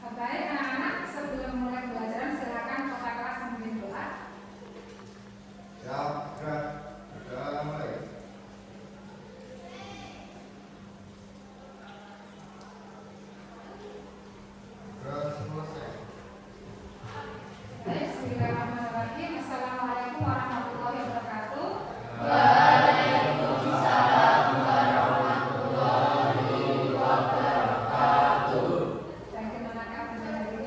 Baik anak-anak, sebelum mulai pelajaran silakan kota kelas memimpin doa. Ya, sudah mulai. Sudah selesai. Baik, bismillahirrahmanirrahim. Assalamualaikum warahmatullahi wabarakatuh. Waalaikumsalam warahmatullahi wabarakatuh. Bagaimanakah perjalanan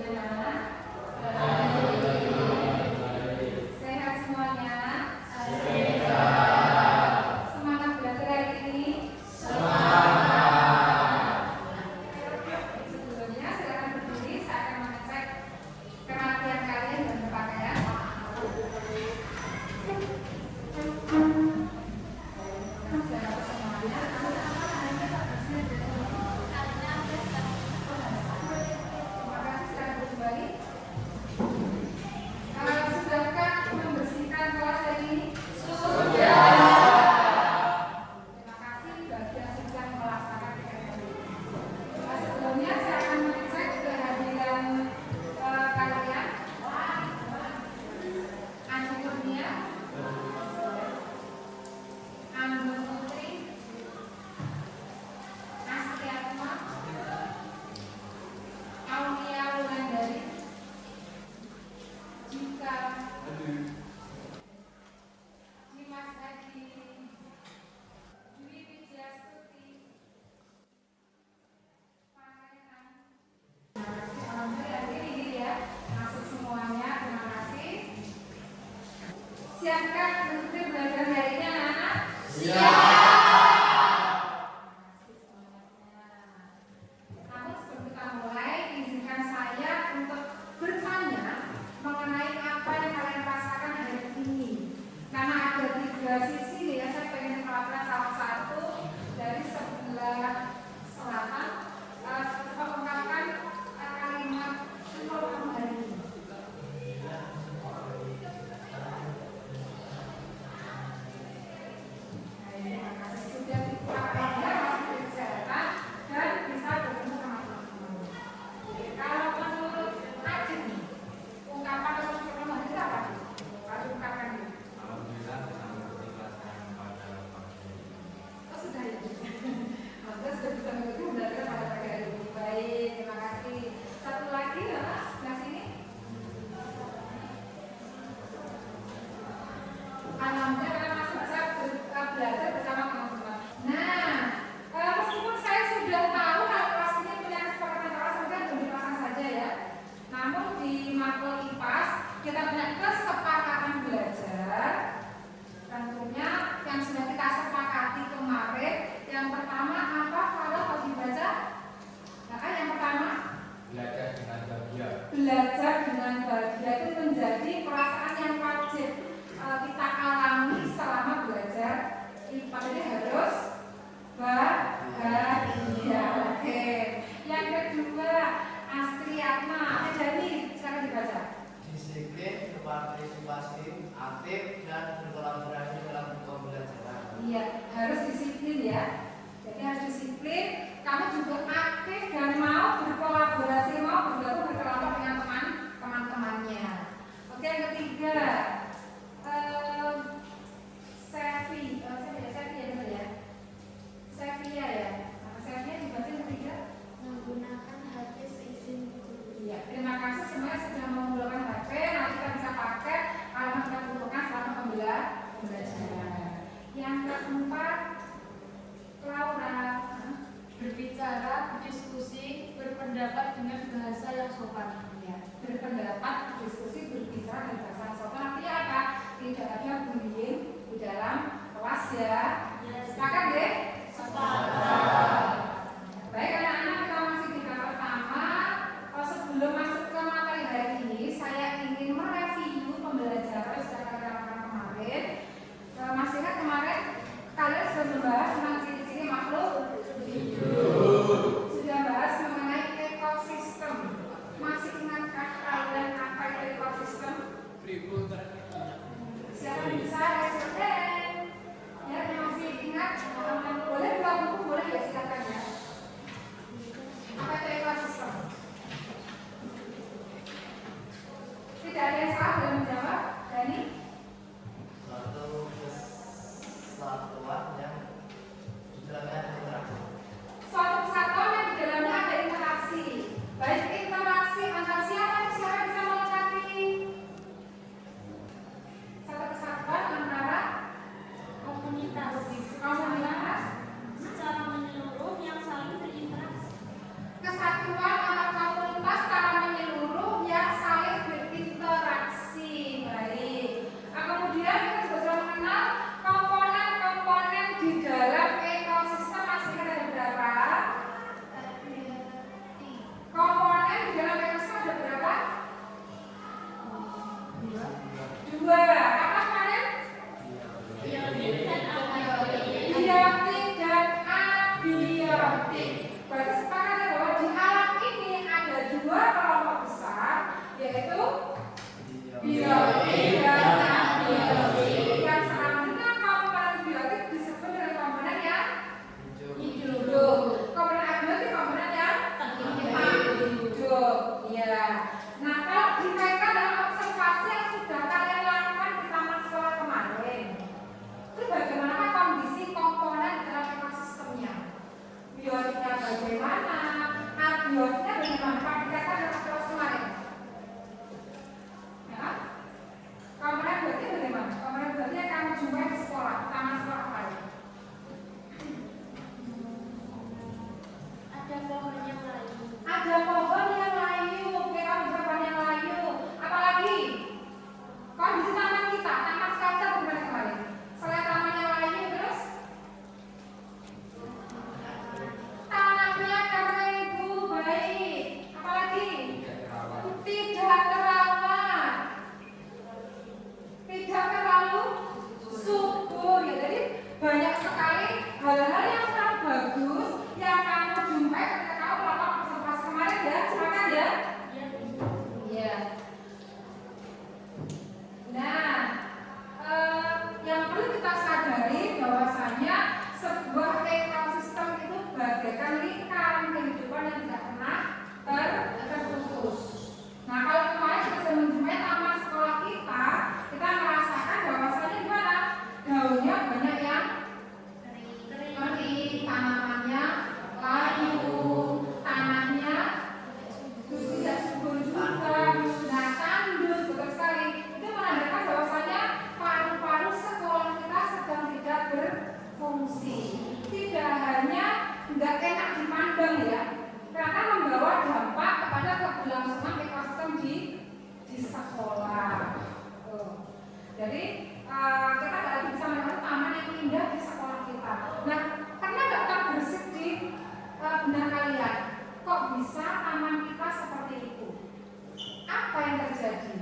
Apa yang terjadi?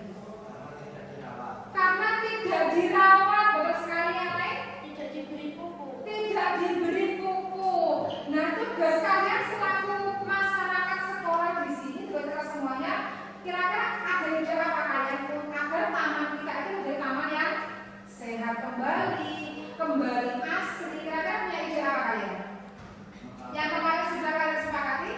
Tidak dirawat. Karena tidak dirawat, betul sekali yang lain. Tidak diberi pupuk. Tidak diberi pupuk. Nah, tugas kalian selaku masyarakat sekolah di sini, kita semuanya, kira-kira ada ide apa kalian agar taman kita itu menjadi taman yang sehat kembali asli. Kira-kira punya ide apa kalian? Yang kemarin sudah kalian sepakati?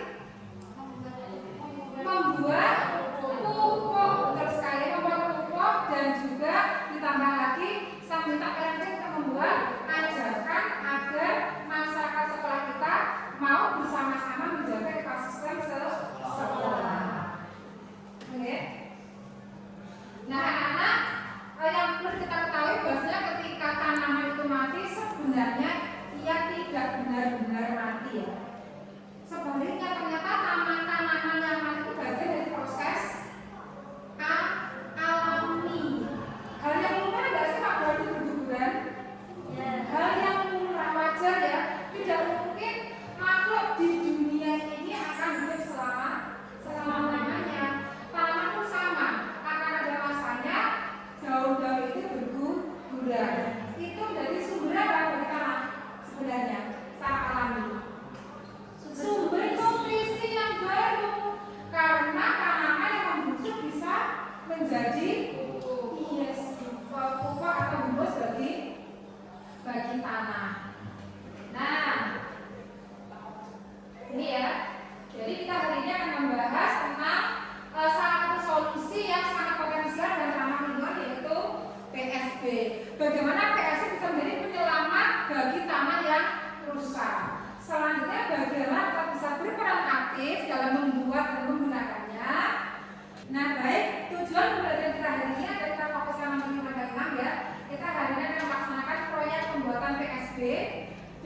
Membuat pupuk, betul sekali, membuat pupuk, dan juga ditambah lagi saya minta kalian untuk membuat ajakan agar masyarakat sekolah kita mau bersama-sama menjaga ekosistem sekolah. Oke. Nah, anak-anak, yang perlu kita ketahui bahwasanya ketika tanaman itu mati sebenarnya ia tidak benar-benar mati ya. Sebaliknya ternyata tanaman yang mati itu bagian dari proses alami. Hal yang lumrah nggak sih Pak Bayu berguguran? Hal yang lumrah wajar ya. Tidak mungkin makhluk di dunia ini akan hidup selama-lamanya. Tanaman pun sama, akan ada masanya daun-daun itu berguguran. Itu dari sumber apa bagi tanah sebenarnya secara alami? Sumber nutrisi yang baru, karena tanaman yang membusuk bisa menjadi pupuk atau humus bagi tanah. Nah, ini ya. Jadi kita hari ini akan membahas tentang salah satu solusi yang sangat potensial dan ramah lingkungan, yaitu PSB. Bagaimana PSB bisa menjadi penyelamat bagi tanah yang rusak. Selanjutnya bagaimana kita bisa berperan aktif dalam membuat dan menggunakannya. Nah, baik, tujuan pembelajaran kita hari ini adalah kita fokuskan nomor 5 dan 6 ya. Kita hari ini akan melaksanakan proyek pembuatan PSB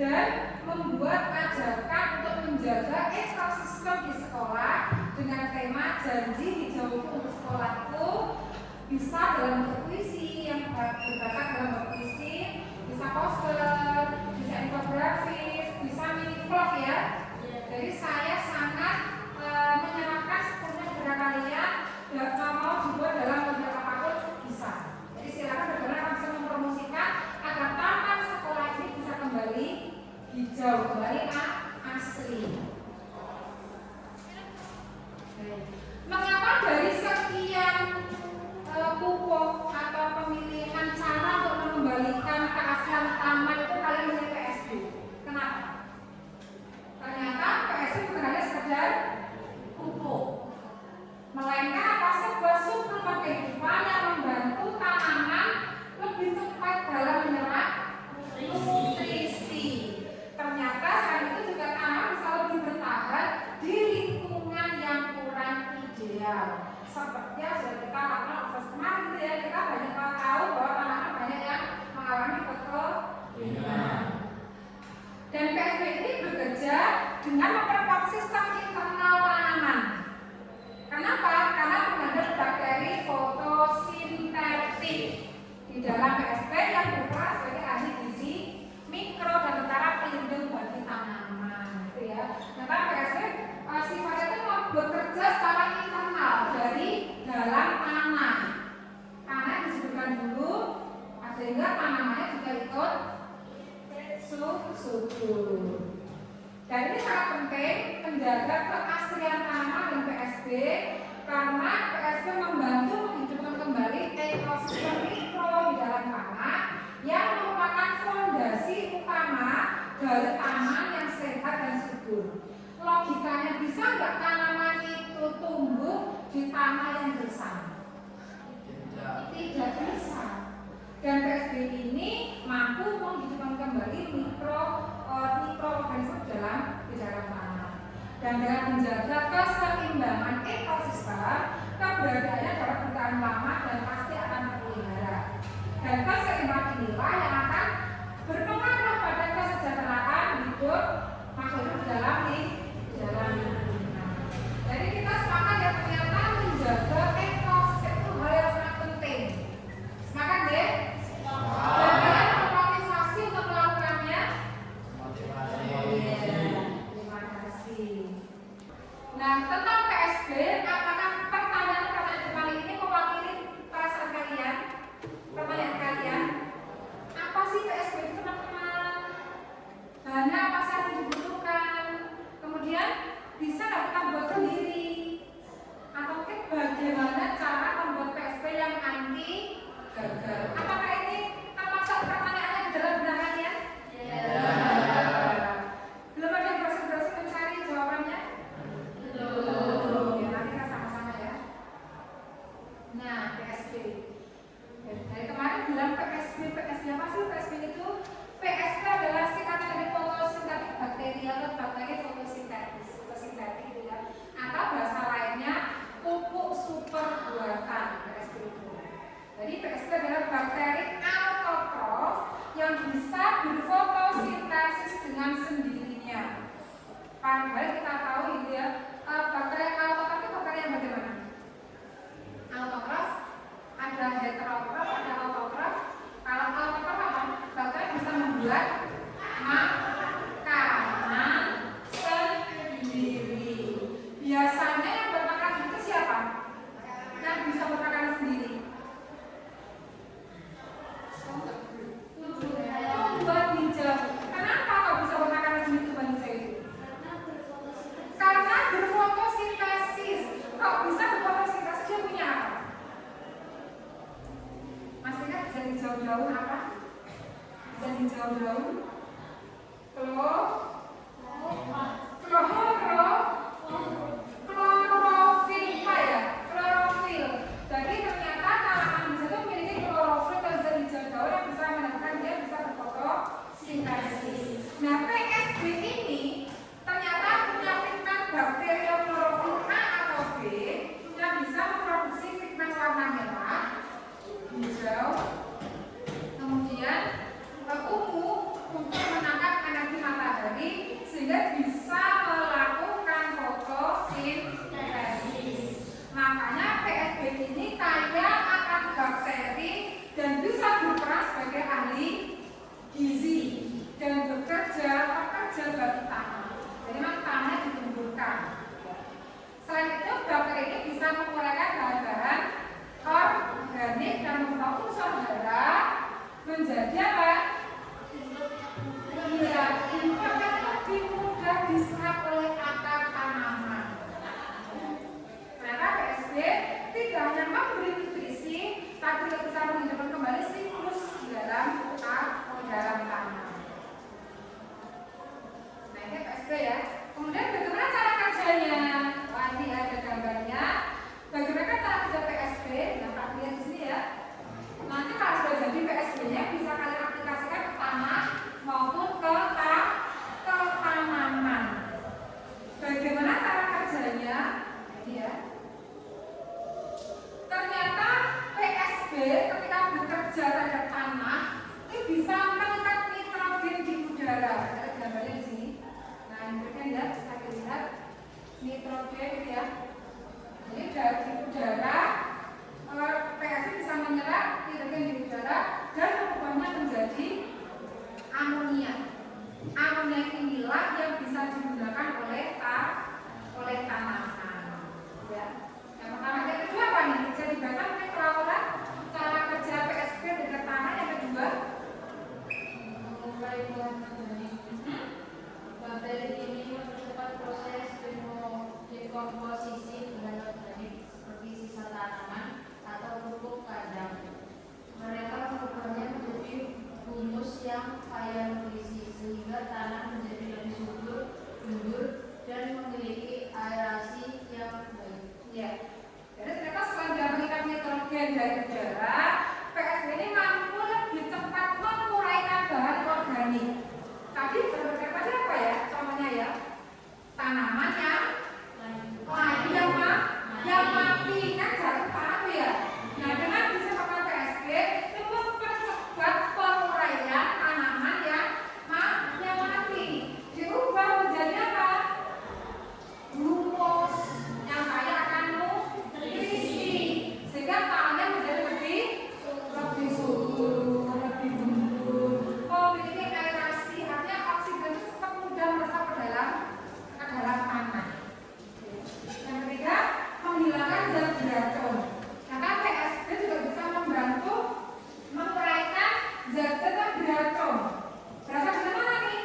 dan membuat ajakan untuk menjaga ekosistem di sekolah dengan tema janji hijau untuk sekolahku, bisa dalam berpuisi yang berbakat dalam berpuisi, bisa poster, bisa infografis, bisa mini vlog ya. Jadi saya sangat menyerahkan sepenuhnya kepada kalian, dan mau dibuat dalam bentuk apapun bisa. Jadi silakan bagaimana bisa mempromosikan agar taman sekolah ini bisa kembali hijau, kembali asli. Mengapa dari sekian pupuk atau pemilihan cara untuk mengembalikan keaslian taman itu kalian memilih PSB? Kenapa? Ternyata PSB bukan hanya sekedar pupuk, melainkan apa sebuah suplemen kehidupan yang membantu tanaman lebih cepat dalam menyerap nutrisi. Ternyata selain itu juga tanaman bisa lebih bertahan di lingkungan yang kurang ideal. Seperti yang sudah kita lakukan kemarin gitu ya, kita banyak tahu bahwa tanaman banyak yang mengalami kekeringan. Dan PSB ini bekerja dengan memperkuat sistem internal tanaman. Kenapa? Karena mengandung bakteri fotosintetik di dalam PSB yang berperan sebagai ahli gizi mikro dan tentara pelindung bagi tanaman, gitu ya. Karena PSB sifatnya itu bekerja secara internal dari dalam tanah. Tanah disebutkan dulu, sehingga tanamannya juga ikut subur. Dan ini sangat penting menjaga keaslian tanaman dan PSB, karena PSB membantu menghidupkan kembali ekosistem mikro di dalam tanah yang merupakan fondasi utama dari tanaman yang sehat dan subur. Logikanya, bisa nggak tanaman itu tumbuh di tanah yang gersang? Tidak bisa. Dan PSB ini mampu menghidupkan kembali mikroorganisme di dalam tanah. Dan dengan menjaga keseimbangan ekosistem, keberadaannya dapat bertahan lama dan pasti akan terpelihara. Dan keseimbangan inilah yang akan berpengaruh pada kesejahteraan hidup makhluk hidup di dalam lingkungan. Jadi kita sepakat ya, ternyata menjaga ekosistem itu hal yang sangat penting. Sepakat deh? Dan kalian termotivasi untuk melakukannya? Terima kasih. Nah, tentang PSB, apakah pertanyaan sehingga bisa melakukan fotosintesis. Makanya PSB ini kaya akan bakteri dan bisa berperan sebagai ahli gizi dan pekerja bagi tanah. Jadi memang tanah ditumbuhkan. Selain itu, bakteri ini bisa menguraikan bahan-bahan organik dan membawa unsur hara menjadi apa? Iya, akan lebih mudah diserap oleh akar tanaman. Ternyata PSB tidak hanya memberi nutrisi, tapi juga bisa menghidupkan kembali siklus dalam tanah. Nah ini PSB ya. Kemudian bagaimana cara kerjanya? Wah ini ada gambarnya. Bagaimana cara kerja PSB? Nah tak lihat di sini ya. Nanti kalau sudah jadi PSB-nya bisa kalian aplikasikan ke tanah maupun ke tanaman. Bagaimana cara kerjanya? Ini ya. Ternyata PSB ketika bekerja terhadap tanah ini bisa meningkat nitrogen di udara. Ada gambarnya di sini. Nah, ini ya bisa dilihat nitrogen itu ya. Jadi dari udara PSB bisa menyerap nitrogen di udara dan mengubahnya menjadi amonia. Amonia inilah yang bisa digunakan oleh tanaman. Ya. Yang pertama, yang kedua apa nih? Bisa dibaca mungkin perlawanan cara kerja PSB dengan tanah. Yang kedua, mulai bakteri ini mempercepat proses dekomposisi bahan organik seperti sisa tanaman atau pupuk kandang. Mereka mengubahnya menjadi humus yang kaya nutrisi sehingga tanah menjadi lebih subur, gembur, dan memiliki aerasi yang baik. ya. Jadi ternyata selain dia mengikat nitrogen dari udara, PSB ini mampu lebih cepat menguraikan bahan organik. Tadi berbagai macam apa ya? Contohnya ya, tanaman yang lain yang mati kan jarang tahu ya. Nah dengan bisa pakai PSB itu mempercepat penguraian tanaman yang mati, diubah menjadi apa? Humus yang kaya akan nutrisi, sehingga tanahnya menjadi lebih subur, lebih gembur, memiliki aerasi, artinya oksigen itu cepat mudah meresap ke dalam tanah. Yang ketiga, menghilangkan zat beracun. Karena PSB juga bisa membantu menguraikan zat-zat yang beracun. Beracun dari mana nih?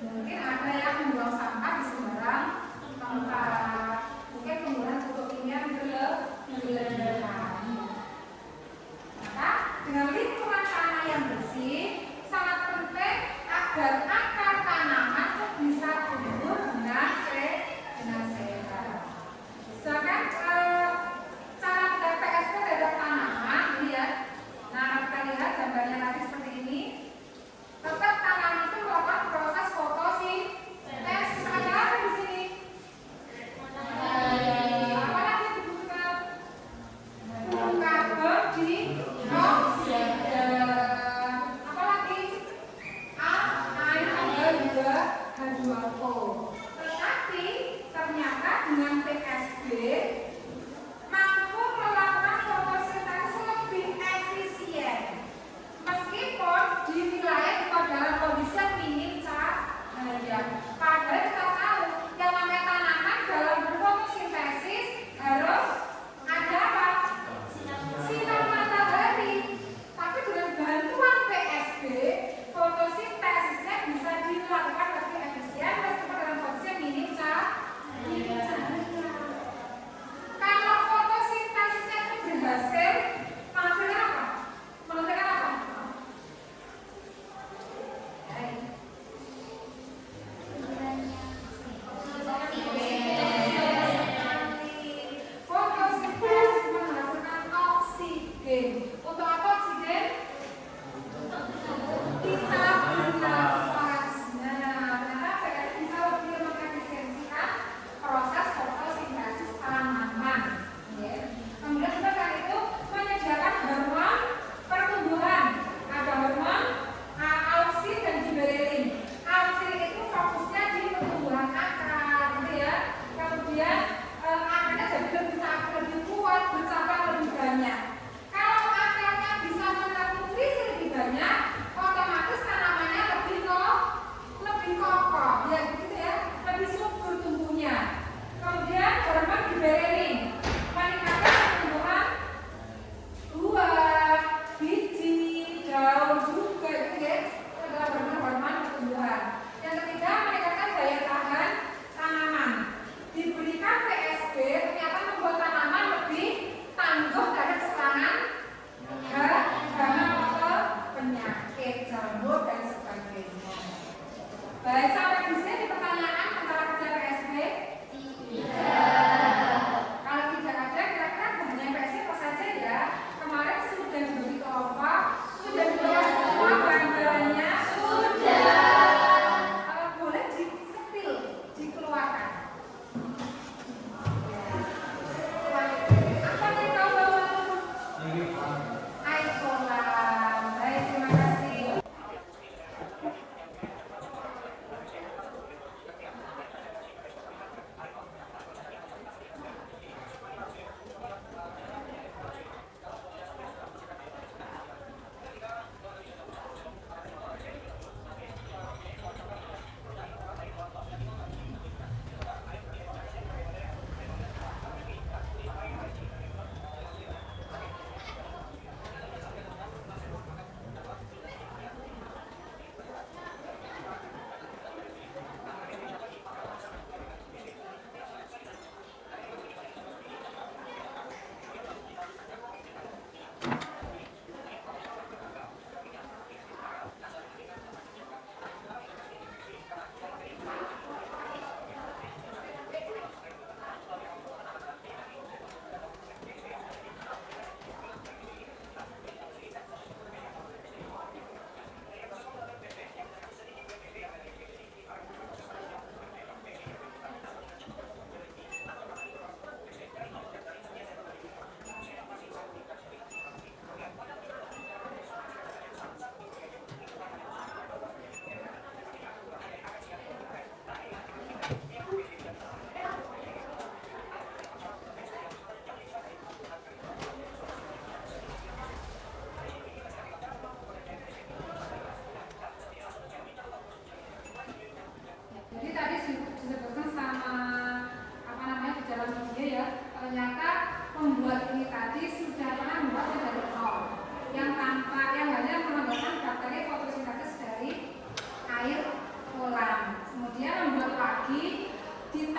Mungkin ada yang membuang sampah di sembarang tempat, mungkin penggunaan pupuk kimia berlebihan. Maka dengan lingkungan tanah yang bersih sangat penting agar akar tanaman itu bisa tumbuh dengan sehat. Sedangkan cara kerja PSB terhadap tanaman ini ya. Nah kita lihat gambarnya tadi seperti ini. Tetap tanaman itu melakukan proses fotosintesis. Ada apa di sini? Apalagi dibutuhkan karbon dioksida. Apalagi air dan juga H2O. Tetapi ternyata dengan PSB mampu melakukan fotosintesis lebih efisien. Meskipun di wilayah kita dalam kondisi yang minim cahaya. Padahal kita tahu yang namanya tanaman dalam berfotosintesis harus ada apa? Sinar matahari. Tapi dengan bantuan PSB fotosintesisnya bisa dilakukan lebih efisien meskipun dalam kondisi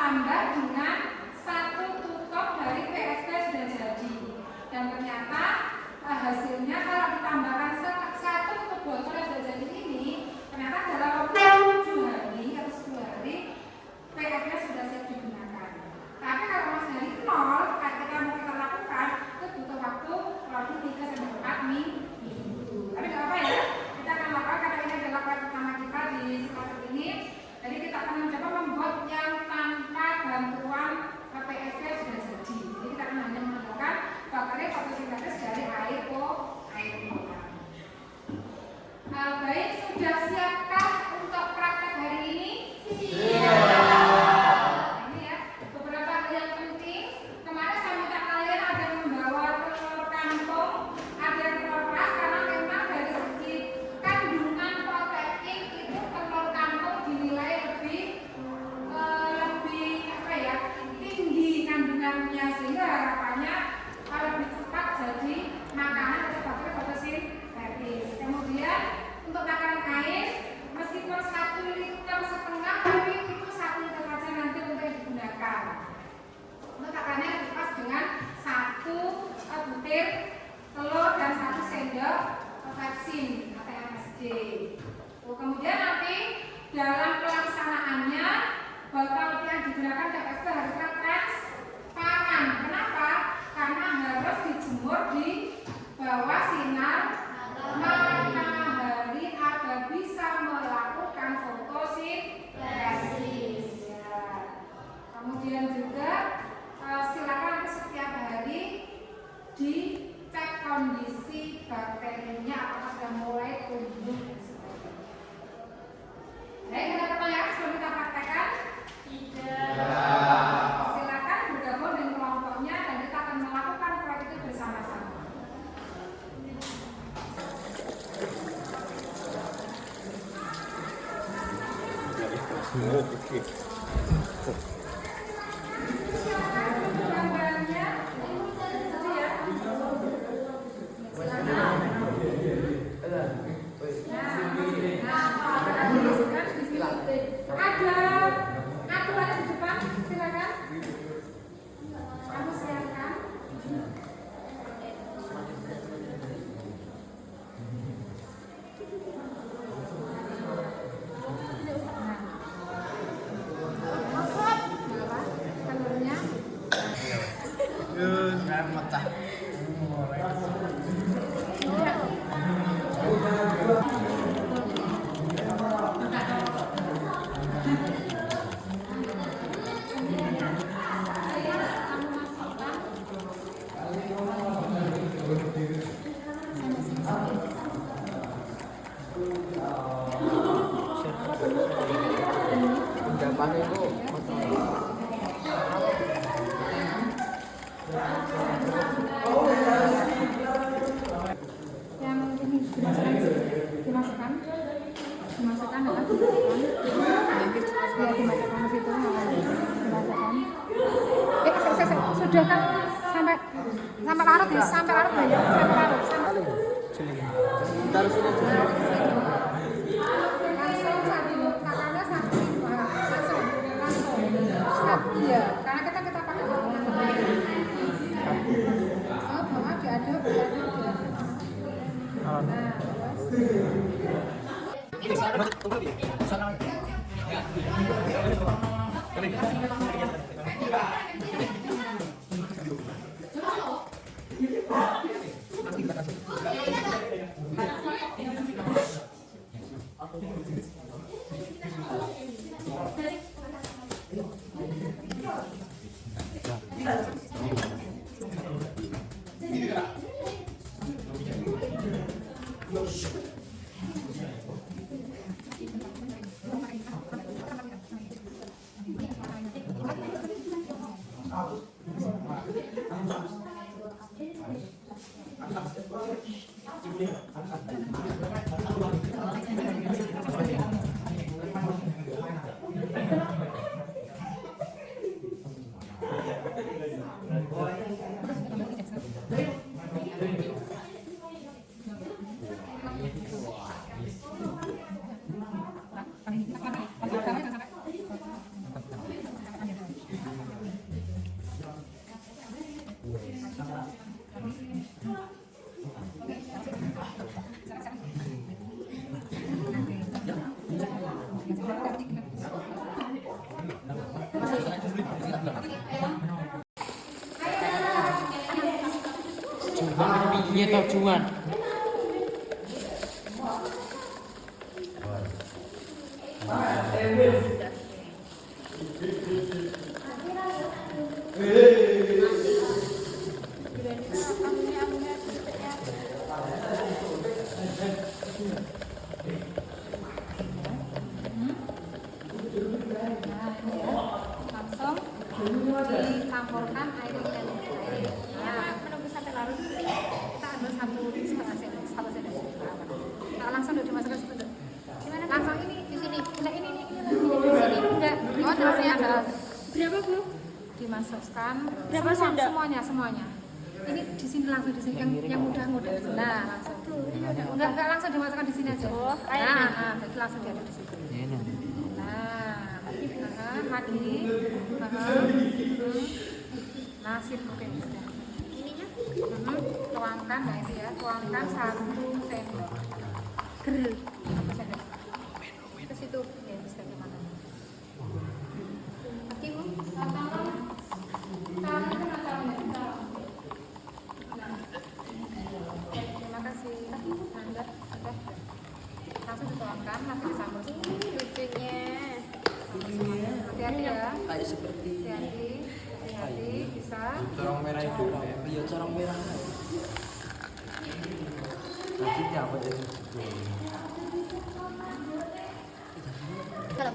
ditambah dengan satu tutup dari PSP sudah jadi. Dan ternyata hasilnya kalau ditambahkan satu tutup botol yang sudah jadi ini, ternyata dalam waktu 7 hari atau 10 hari PSP sudah siap digunakan. Tapi kalau masih dari 0, ketika mau kita lakukan itu butuh waktu kurang lebih 3 sampai 4 minggu. Tapi nggak apa ya, kita akan lakukan karena ini adalah proyek pertama kita di semester ini. Jadi kita akan mencoba membuat yang tanpa bantuan PSP sudah jadi. Jadi kita akan hanya menggunakan bakteri fotosintesis dari air mineral. Baik, sudah siapkah untuk praktek hari ini? Ini ya, beberapa hal yang penting. Kemarin saya minta kalian ada membawa telur kangkung, ada telur ras, karena memang dari segi kandungan protein itu telur kangkung dinilai lebih apa ya, tinggi kandungannya, sehingga harapannya lebih cepat jadi makanan atau bakteri fotosintesis. Kemudian untuk takaran air, meskipun 1,5 liter, tapi itu 1 liter saja nanti untuk digunakan. Untuk takarannya lebih pas dengan 1 butir telur dan 1 sendok vaksin atau MSG. Kemudian nanti dalam pelaksanaannya botol yang digunakan PSP harusnya transparan. Kenapa? Karena harus dijemur di bawah sinar matahari agar bisa melakukan fotosintesis. Ya. Kemudian juga silakan nanti setiap hari dicek kondisi bakterinya apakah sudah mulai tumbuh. Baik, ada pertanyaan sebelum kita praktekkan? Tidak. Silakan bergabung dengan kelompoknya dan kita akan melakukan proyek itu bersama-sama. Gambarnya itu ya. Ada aturannya di depan, silakan. Kamu siapkan. Telurnya. Yang ini dimasukkan adalah dimasukkan ke situ, dimasukkan. Sudah kan sampai larut ya, sampai larut banyak, sampai larut. Taruh sini. Langsung satu, makannya satu, langsung. Siap, iya, karena kita pakai bawang. Oh, bawang diaduk. Nah, piye to Juan? Langsung dicampurkan air dan air. Nah, menunggu sampai larut. Kita ambil satu sendok. Nah, langsung udah dimasukkan situ. Gimana? Langsung ini di sini. Enggak ini di sini. Enggak. Oh, terusnya ada. Berapa, Bu? Dimasukkan Berapa sendok? semuanya. Ini di sini langsung di sini yang mudah. Nah, langsung. Enggak langsung dimasukkan di sini aja. Oh, air. Nah, jadi langsung diaduk di situ. Lagi. Nasib oke sudah. Ininya? Tuangkan, nah itu ya, tuangkan 1 sendok. Geril. 1 sendok. Ke situ, ya bisa gimana? Lagi Bu, tangan itu macamnya. Terima kasih. Anda, oke. Langsung dituangkan, nanti disambung. Lucunya. Hati-hati ya. Kayak seperti Hati-hati, bisa. Corong merah itu. iya corong merah. Maksudnya apa jadi? Kalau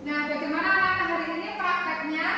Nah, bagaimana hari ini prakteknya?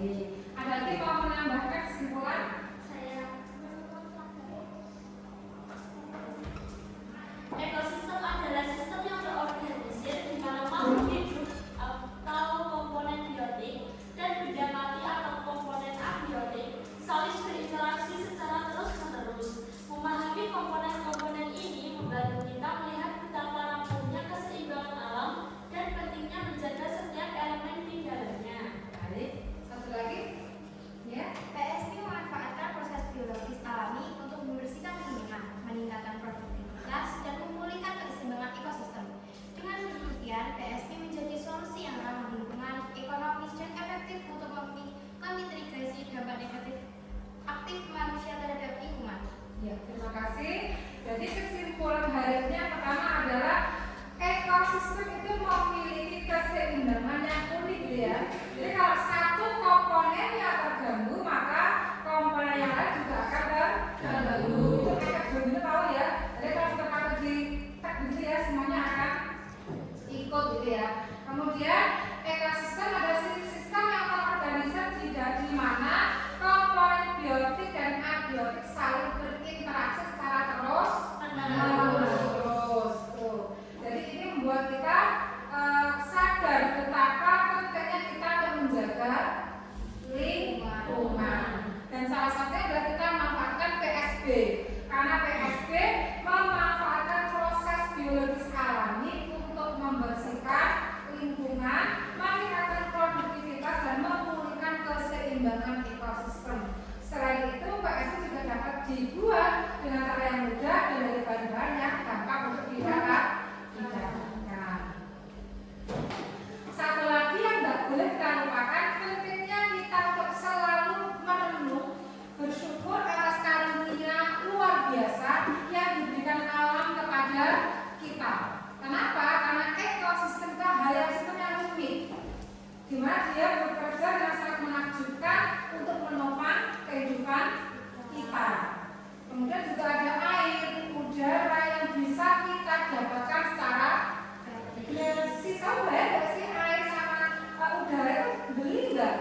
Ada lagi mau menambahkan kesimpulan? Ekosistem adalah sistem yang terorganisir di mana makhluk hidup atau komponen biotik dan benda mati atau komponen abiotik saling berinteraksi secara terus-menerus. Memahami komponen-komponen ini membantu kita melihat betapa rapuhnya keseimbangan alam dan pentingnya menjaga setiap elemen di dalamnya. Baik, satu lagi. Ya. PSP memanfaatkan proses biologis alami untuk membersihkan lingkungan, meningkatkan produktivitas, dan memulihkan keseimbangan ekosistem. Dengan demikian, PSP menjadi solusi yang ramah lingkungan, ekonomis, dan efektif untuk memitigasi dampak negatif aktif manusia terhadap lingkungan. Ya, terima kasih. Jadi kesimpulan hari ini yang pertama adalah ekosistem itu memiliki keseimbangan yang unik ya. Jadi kalau satu komponennya terganggu, maka komponen yang lain juga akan terganggu. Itu efek domino tahu ya. Jadi kalau kita pakai di tag gitu ya, semuanya akan ikut gitu ya. Kemudian ekosistem ada sistem yang terorganisir di mana komponen biotik dan abiotik saling berinteraksi secara terus menerus. Jadi ini membuat kita sadar betapa pentingnya kita untuk menjaga lingkungan. Dan salah satunya adalah kita memanfaatkan PSB. Karena PSB memanfaatkan proses biologis alami untuk membersihkan lingkungan, meningkatkan produktivitas dan memulihkan keseimbangan ekosistem. Selain itu, PSB juga dapat dibuat dengan cara yang mudah dan dari bahan-bahan yang gampang untuk didapatkan. Satu lagi yang tidak boleh kita lupakan, pentingnya kita untuk selalu merenung bersyukur atas karunia luar biasa yang diberikan alam kepada kita. Kenapa? Karena ekosistem itu adalah sistem yang unik, di mana dia bekerja dengan sangat menakjubkan untuk menopang kehidupan kita. Kemudian juga ada air, udara yang bisa kita dapatkan secara gratis. Tahu nggak sih air sama udara itu beli nggak?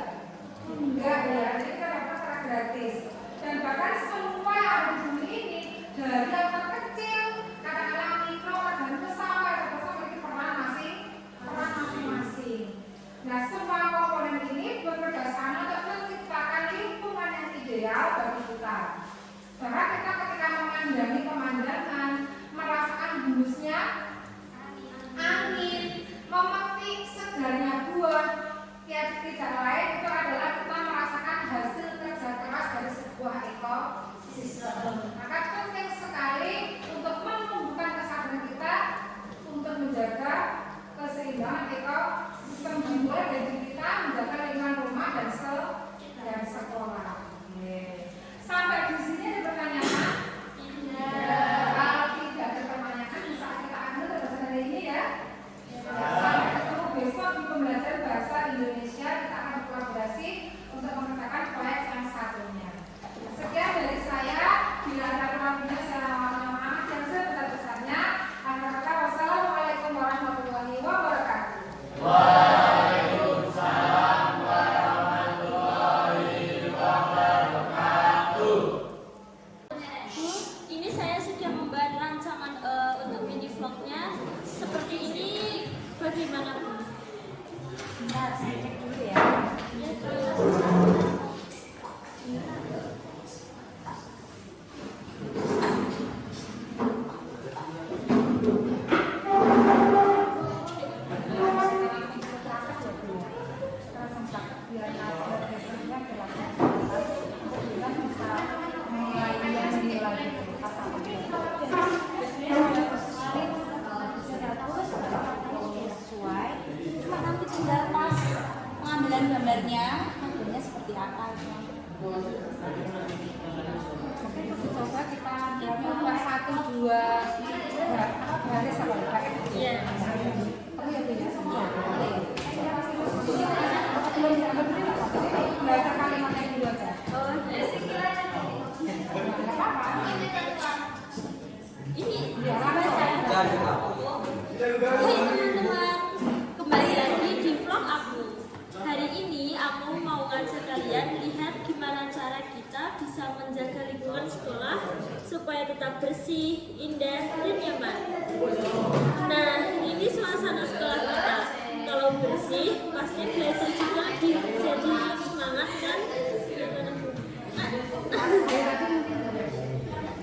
Enggak ya, jadi kita dapat secara gratis. Dan bahkan semua yang ada di bumi ini dari yang terkecil, katakanlah mikro dan besar memiliki peran masing-masing. Nah, semua komponen ini bekerja sama untuk menciptakan lingkungan yang ideal bagi kita. Bahkan kita ketika memandangi pemandangan, merasakan hembusnya angin, memetik segarnya buah, ya tidak lain itu adalah kita merasakan hasil kerja keras dari sebuah ekosistem. Maka penting sekali untuk menumbuhkan kesadaran kita untuk menjaga keseimbangan ekosistem jiwa dan diri kita, menjaga lingkungan rumah dan sekolah. Sampai di sini ada pertanyaan? Kalau tidak ada pertanyaan, bisa kita ambil bahasa hari ini ya. Sampai ketemu besok di pembelajaran bahasa Indonesia. Kita akan berkolaborasi untuk mengerjakan proyek yang satunya. Sekian dari saya. Bila ada kurang lebihnya saya mohon maaf yang sebesar-besarnya. Akhir kata, wassalamualaikum warahmatullahi wabarakatuh. Waalaikumsalam warahmatullahi wabarakatuh. Bu, ini saya sudah membuat rancangan untuk mini vlognya. Seperti ini, bagaimana Bu? Bentar, saya cek dulu ya. Sesuai, cuma nanti tinggal pas pengambilan gambarnya, hasilnya seperti apa itu. Coba kita gambar 1, 2 baris apa pakai? Iya. Oh iya tidak semua. Baca kalimatnya dulu aja. Oh, Nggak apa-apa. ini Ya, baca. Hai teman-teman, kembali lagi di vlog aku. Hari ini aku mau ngajak kalian supaya tetap bersih, indah, dan nyaman. Nah, ini suasana sekolah kita. Kalau bersih, pasti belajar juga lebih jadi semangat kan?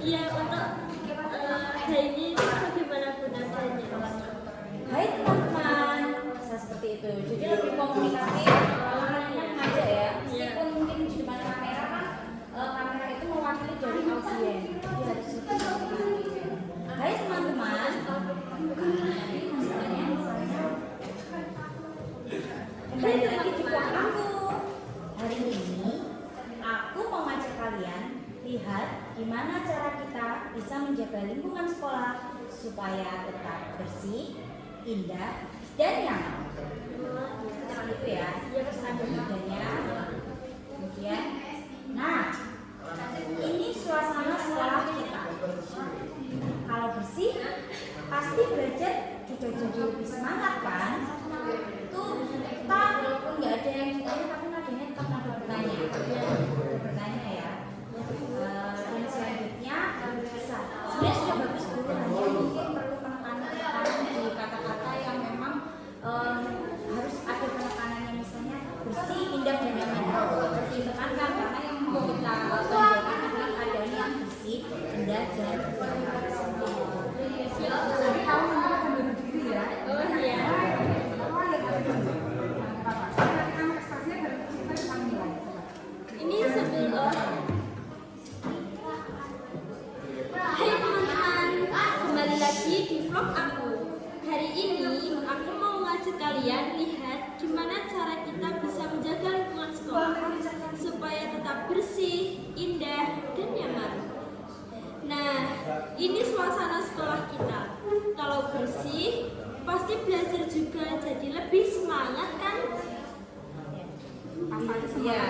Iya, untuk hari ini bagaimana gunanya? Hai teman-teman, bisa seperti itu. Jadi lebih komunikatif, aja ya. Meskipun mungkin di depan kamera kan, kamera itu mewakili dari audiens. Jadi harus lebih komunikatif. Hai teman-teman, kembali lagi di vlog aku. Hari ini aku mau ngajak kalian lihat gimana cara kita bisa menjaga lingkungan sekolah supaya tetap bersih, indah, dan nyaman. Seperti itu ya. Terus ada bedanya. Kemudian, nah, ini suasana sekolah kita. Kalau bersih, pasti belajar juga jadi lebih semangat kan? Tuh, kita walaupun nggak ada yang ditanya, tapi nadanya tetap nada bertanya. Bertanya ya. Dan selanjutnya bisa. Sebenarnya sudah bagus dulu, hanya mungkin perlu penekanan di kata-kata yang memang harus ada penekanannya, misalnya bersih, indah, dan nyaman. Harus ditekankan karena yang mau kita tonjolkan adalah keadaan yang bersih, indah, dan nyaman. Jadi kamu nanti akan berdiri ya. Oh iya. Oh ya, nanti kamu ekspresinya dari kita bisa menilai. Ini sebelum Hai teman-teman, kembali lagi di vlog aku. Hari ini aku mau ngajak kalian lihat gimana cara kita bisa menjaga lingkungan sekolah supaya tetap bersih, indah, dan nyaman. Nah, ini suasana sekolah kita. Kalau bersih, pasti belajar juga jadi lebih semangat kan? Pas lagi Iya.